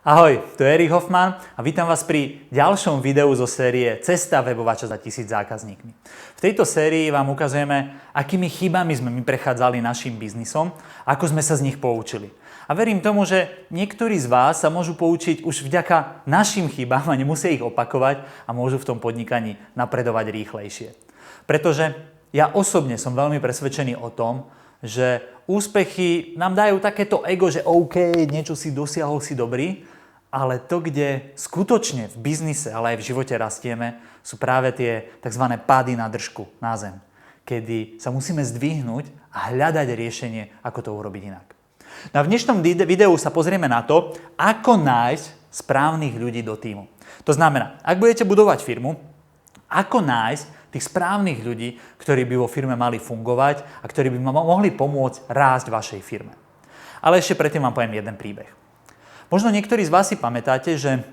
Ahoj, tu je Erich Hoffman a vítam vás pri ďalšom videu zo série Cesta webovača za 1000 zákazníkmi. V tejto sérii vám ukazujeme, akými chybami sme my prechádzali našim biznisom, ako sme sa z nich poučili. A verím tomu, že niektorí z vás sa môžu poučiť už vďaka našim chybám a nemusia ich opakovať a môžu v tom podnikaní napredovať rýchlejšie. Pretože ja osobne som veľmi presvedčený o tom, že úspechy nám dajú takéto ego, že OK, niečo si dosiahol, si dobrý, ale to, kde skutočne v biznise, ale aj v živote rastieme, sú práve tie tzv. Pády na držku, na zem, kedy sa musíme zdvihnúť a hľadať riešenie, ako to urobiť inak. No a v dnešnom videu sa pozrieme na to, ako nájsť správnych ľudí do tímu. To znamená, ak budete budovať firmu, ako nájsť tých správnych ľudí, ktorí by vo firme mali fungovať a ktorí by mohli pomôcť rásť vašej firme. Ale ešte predtým vám poviem jeden príbeh. Možno niektorí z vás si pamätáte, že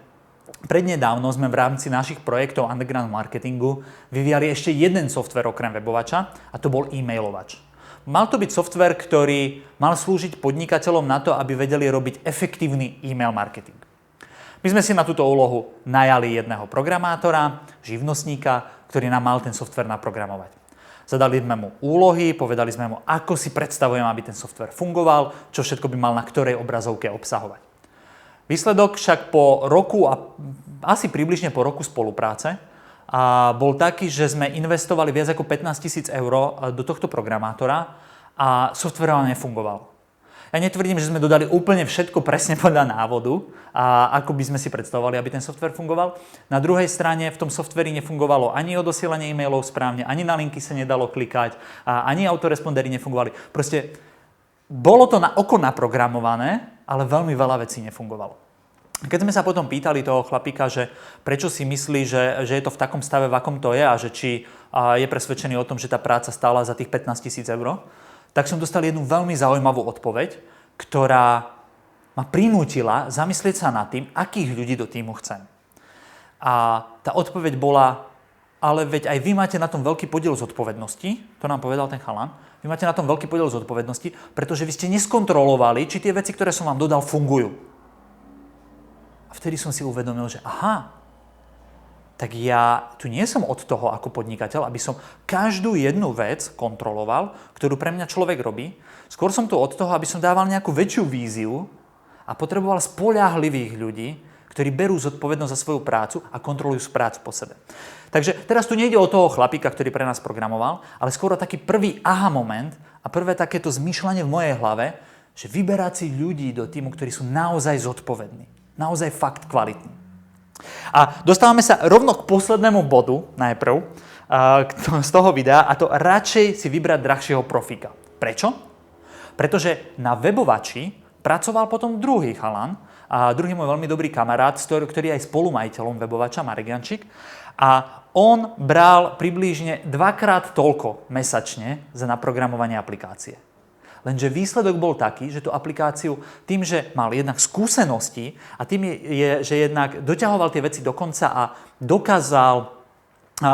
prednedávno sme v rámci našich projektov underground marketingu vyvíjali ešte jeden software okrem webovača a to bol e-mailovač. Mal to byť software, ktorý mal slúžiť podnikateľom na to, aby vedeli robiť efektívny e-mail marketing. My sme si na túto úlohu najali jedného programátora, živnostníka, ktorý nám mal ten software naprogramovať. Zadali sme mu úlohy, povedali sme mu, ako si predstavujeme, aby ten software fungoval, čo všetko by mal na ktorej obrazovke obsahovať. Výsledok však po roku a asi približne po roku spolupráce bol taký, že sme investovali viac ako 15 000 eur do tohto programátora a software nefungoval. Ja netvrdím, že sme dodali úplne všetko presne podľa návodu, ako by sme si predstavovali, aby ten software fungoval. Na druhej strane v tom softveri nefungovalo ani odosielanie e-mailov správne, ani na linky sa nedalo klikať, ani autorespondery nefungovali. Proste bolo to na oko naprogramované, ale veľmi veľa vecí nefungovalo. Keď sme sa potom pýtali toho chlapíka, že prečo si myslí, že je to v takom stave, v akom to je a že či je presvedčený o tom, že tá práca stála za tých 15 000 eur, tak som dostal jednu veľmi zaujímavú odpoveď, ktorá ma prinútila zamyslieť sa nad tým, akých ľudí do týmu chcem. A tá odpoveď bola, ale veď aj vy máte na tom veľký podiel zodpovednosti, to nám povedal ten chalan, vy máte na tom veľký podiel zodpovednosti, pretože vy ste neskontrolovali, či tie veci, ktoré som vám dodal, fungujú. A vtedy som si uvedomil, že aha, tak ja tu nie som od toho ako podnikateľ, aby som každú jednu vec kontroloval, ktorú pre mňa človek robí. Skôr som tu od toho, aby som dával nejakú väčšiu víziu a potreboval spoľahlivých ľudí, ktorí berú zodpovednosť za svoju prácu a kontrolujú prácu po sebe. Takže teraz tu nejde o toho chlapíka, ktorý pre nás programoval, ale skôr o taký prvý aha moment a prvé takéto zmýšľanie v mojej hlave, že vyberať si ľudí do týmu, ktorí sú naozaj zodpovední, naozaj fakt kvalitní. A dostávame sa rovno k poslednému bodu najprv z toho videa, a to radšej si vybrať drahšieho profíka. Prečo? Pretože na webovači pracoval potom druhý chalan, a druhý môj veľmi dobrý kamarát, ktorý je aj spolumajiteľom webovača, Marek Jančík. A on bral približne 2-krát toľko mesačne za naprogramovanie aplikácie. Lenže výsledok bol taký, že tú aplikáciu tým, že mal jednak skúsenosti a tým, že jednak doťahoval tie veci do konca a dokázal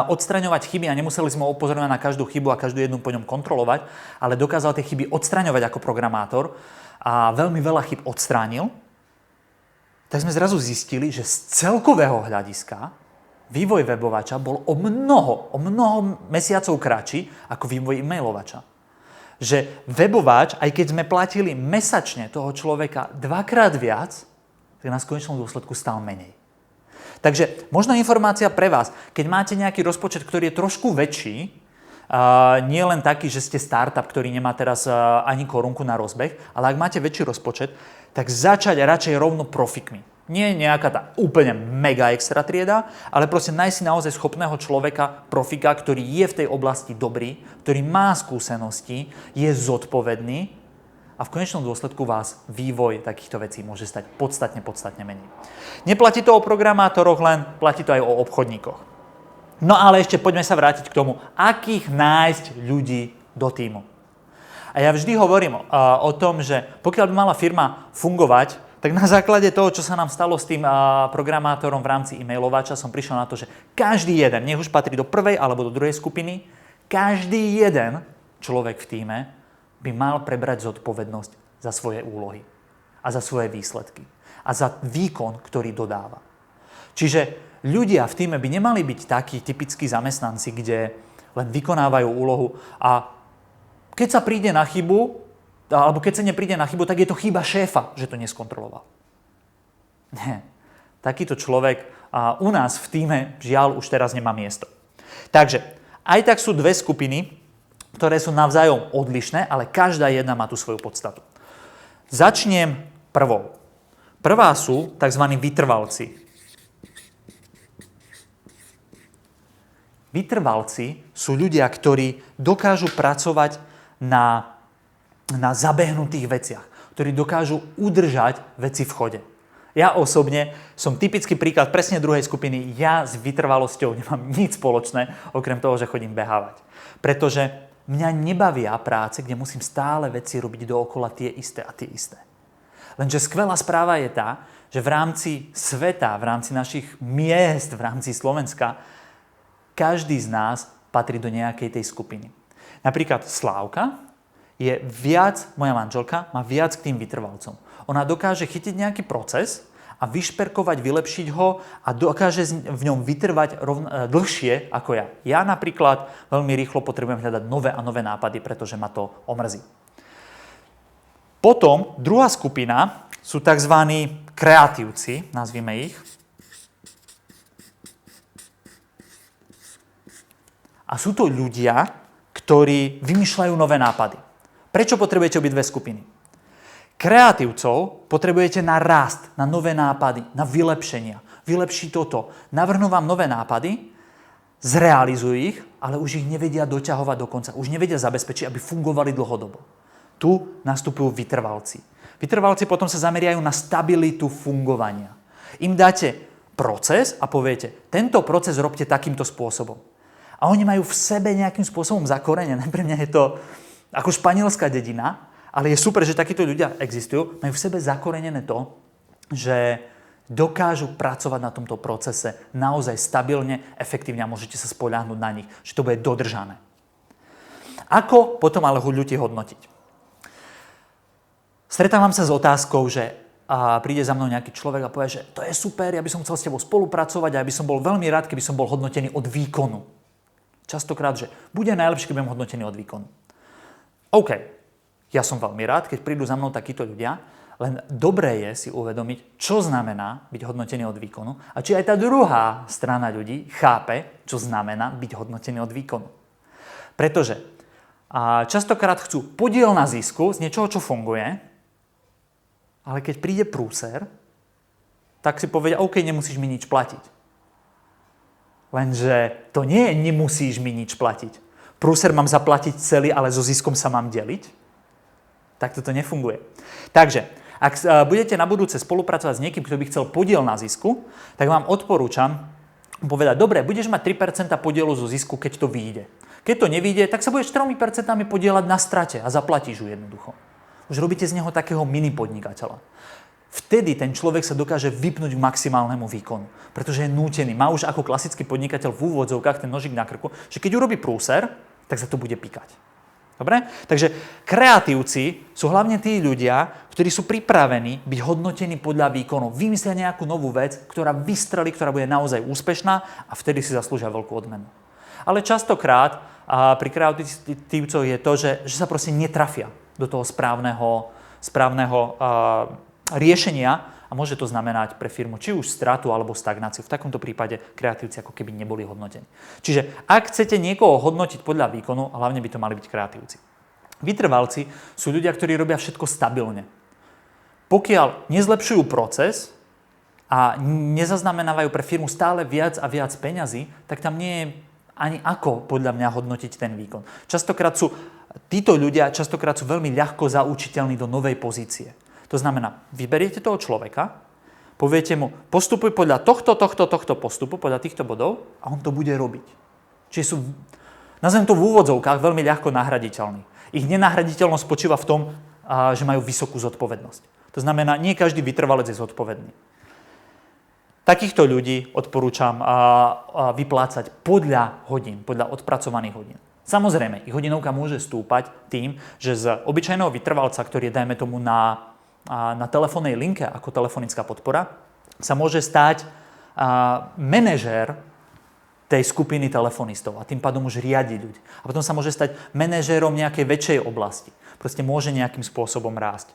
odstraňovať chyby a nemuseli sme ho upozorňovať na každú chybu a každú jednu po ňom kontrolovať, ale dokázal tie chyby odstraňovať ako programátor a veľmi veľa chyb odstránil, tak sme zrazu zistili, že z celkového hľadiska vývoj webovača bol o mnoho mesiacov kratší ako vývoj e-mailovača. Že webovač, aj keď sme platili mesačne toho človeka 2-krát viac, tak nás v konečnom dôsledku stál menej. Takže možno informácia pre vás, keď máte nejaký rozpočet, ktorý je trošku väčší, nie len taký, že ste startup, ktorý nemá teraz ani korunku na rozbeh, ale ak máte väčší rozpočet, tak začať radšej rovno profikmi. Nie nejaká tá úplne mega extra trieda, ale proste nájsť si naozaj schopného človeka, profika, ktorý je v tej oblasti dobrý, ktorý má skúsenosti, je zodpovedný a v konečnom dôsledku vás vývoj takýchto vecí môže stať podstatne menej. Neplatí to o programátoroch, len platí to aj o obchodníkoch. No ale ešte poďme sa vrátiť k tomu, akých nájsť ľudí do týmu. A ja vždy hovorím o tom, že pokiaľ by mala firma fungovať, tak na základe toho, čo sa nám stalo s tým programátorom v rámci e-mailovača, som prišiel na to, že každý jeden, nech už patrí do prvej alebo do druhej skupiny, každý jeden človek v tíme by mal prebrať zodpovednosť za svoje úlohy a za svoje výsledky. A a za výkon, ktorý dodáva. Čiže ľudia v tíme by nemali byť takí typickí zamestnanci, kde len vykonávajú úlohu a keď sa príde na chybu, alebo keď sa nepríde na chybu, tak je to chyba šéfa, že to neskontroloval. Nie. Takýto človek u nás v tíme žiaľ už teraz nemá miesto. Takže aj tak sú dve skupiny, ktoré sú navzájom odlišné, ale každá jedna má tú svoju podstatu. Začnem prvou. Prvá sú tzv. Vytrvalci. Vytrvalci sú ľudia, ktorí dokážu pracovať na zabehnutých veciach, ktorí dokážu udržať veci v chode. Ja osobne som typický príklad presne druhej skupiny. Ja s vytrvalosťou nemám nič spoločné, okrem toho, že chodím behávať. Pretože mňa nebavia práce, kde musím stále veci robiť dookola tie isté a tie isté. Lenže skvelá správa je tá, že v rámci sveta, v rámci našich miest, v rámci Slovenska, každý z nás patrí do nejakej tej skupiny. Napríklad Slávka je viac, moja manželka má viac k tým vytrvalcom. Ona dokáže chytiť nejaký proces a vyšperkovať, vylepšiť ho a dokáže v ňom vytrvať dlhšie ako ja. Ja napríklad veľmi rýchlo potrebujem hľadať nové a nové nápady, pretože ma to omrzí. Potom druhá skupina sú tzv. Kreatívci, nazvime ich. A sú to ľudia, ktorí vymýšľajú nové nápady. Prečo potrebujete obidve skupiny? Kreatívcov potrebujete na rast, na nové nápady, na vylepšenia. Vylepší toto. Navrhnú vám nové nápady, zrealizujú ich, ale už ich nevedia doťahovať do konca. Už nevedia zabezpečiť, aby fungovali dlhodobo. Tu nastupujú vytrvalci. Vytrvalci potom sa zameriajú na stabilitu fungovania. Im dáte proces a poviete, tento proces robte takýmto spôsobom. A oni majú v sebe nejakým spôsobom zakorenené. Pre mňa je to ako španielská dedina, ale je super, že takíto ľudia existujú. Majú v sebe zakorenené to, že dokážu pracovať na tomto procese naozaj stabilne, efektívne a môžete sa spoľahnúť na nich, že to bude dodržané. Ako potom ale ľudí hodnotiť? Stretávam sa s otázkou, že príde za mnou nejaký človek a povie, že to je super, ja by som chcel s tebou spolupracovať a ja by som bol veľmi rád, keby som bol hodnotený od výkonu. Častokrát, že bude najlepšie, keď budem hodnotený od výkonu. OK, ja som veľmi rád, keď prídu za mnou takíto ľudia, len dobré je si uvedomiť, čo znamená byť hodnotený od výkonu a či aj tá druhá strana ľudí chápe, čo znamená byť hodnotený od výkonu. Pretože častokrát chcú podiel na zisku z niečoho, čo funguje, ale keď príde prúser, tak si povedia, OK, nemusíš mi nič platiť. Lenže to nie je, nemusíš mi nič platiť. Prúser mám zaplatiť celý, ale so ziskom sa mám deliť? Tak toto nefunguje. Takže, ak budete na budúce spolupracovať s niekým, kto by chcel podiel na zisku, tak vám odporúčam povedať, dobre, budeš mať 3% podielu zo zisku, keď to vyjde. Keď to nevyjde, tak sa budeš 3% podielať na strate a zaplatíš ju jednoducho. Už robíte z neho takého mini podnikateľa. Vtedy ten človek sa dokáže vypnúť k maximálnemu výkonu, pretože je nútený. Má už ako klasický podnikateľ v úvodzovkách ten nožík na krku, že keď urobí prúser, tak sa to bude pikať. Dobre? Takže kreatívci sú hlavne tí ľudia, ktorí sú pripravení byť hodnotení podľa výkonu. Vymyslia nejakú novú vec, ktorá vystrelí, ktorá bude naozaj úspešná a vtedy si zaslúžia veľkú odmenu. Ale častokrát pri kreatívcoch je to, že sa proste netrafia do toho správneho riešenia a môže to znamenať pre firmu či už stratu alebo stagnáciu. V takomto prípade kreatívci ako keby neboli hodnotení. Čiže ak chcete niekoho hodnotiť podľa výkonu, hlavne by to mali byť kreatívci. Vytrvalci sú ľudia, ktorí robia všetko stabilne. Pokiaľ nezlepšujú proces a nezaznamenávajú pre firmu stále viac a viac peňazí, tak tam nie je ani ako podľa mňa hodnotiť ten výkon. Títo ľudia častokrát sú veľmi ľahko zaučiteľní do novej pozície. To znamená, vyberiete toho človeka, poviete mu, postupuj podľa tohto postupu, podľa týchto bodov a on to bude robiť. Čiže sú, nazvem to v úvodzovkách, veľmi ľahko nahraditeľní. Ich nenahraditeľnosť spočíva v tom, že majú vysokú zodpovednosť. To znamená, nie každý vytrvalec je zodpovedný. Takýchto ľudí odporúčam vyplácať podľa hodín, podľa odpracovaných hodín. Samozrejme, ich hodinovka môže stúpať tým, že z obyčajného vytrvalca, ktorý je, dajme tomu, na na telefónnej linke ako telefonická podpora, sa môže stať manažér tej skupiny telefonistov a tým pádom už riadi ľudí. A potom sa môže stať manažérom nejakej väčšej oblasti. Proste môže nejakým spôsobom rásť.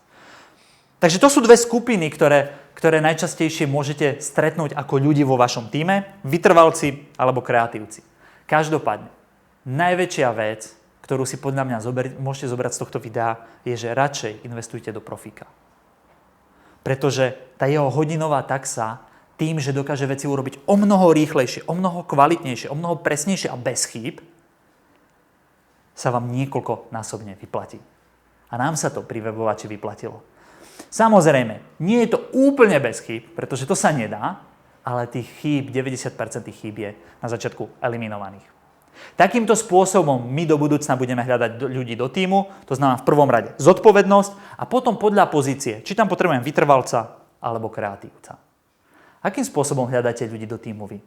Takže to sú dve skupiny, ktoré najčastejšie môžete stretnúť ako ľudí vo vašom tíme, vytrvalci alebo kreatívci. Každopádne, najväčšia vec, ktorú si podľa mňa môžete zobrať z tohto videa, je, že radšej investujte do profíka. Pretože tá jeho hodinová taxa tým, že dokáže veci urobiť o mnoho rýchlejšie, o mnoho kvalitnejšie, o mnoho presnejšie a bez chýb, sa vám niekoľkonásobne vyplatí. A nám sa to pri webovači vyplatilo. Samozrejme, nie je to úplne bez chýb, pretože to sa nedá, ale tých chýb, 90% tých chýb je na začiatku eliminovaných. Takýmto spôsobom my do budúcna budeme hľadať ľudí do tímu, to znamená v prvom rade zodpovednosť a potom podľa pozície, či tam potrebujem vytrvalca alebo kreatívca. Akým spôsobom hľadáte ľudí do tímu vy?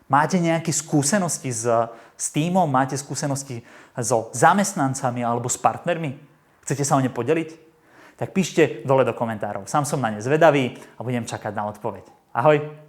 Máte nejaké skúsenosti s tímom? Máte skúsenosti so zamestnancami alebo s partnermi? Chcete sa o ne podeliť? Tak píšte dole do komentárov. Sám som na ne zvedavý a budem čakať na odpoveď. Ahoj!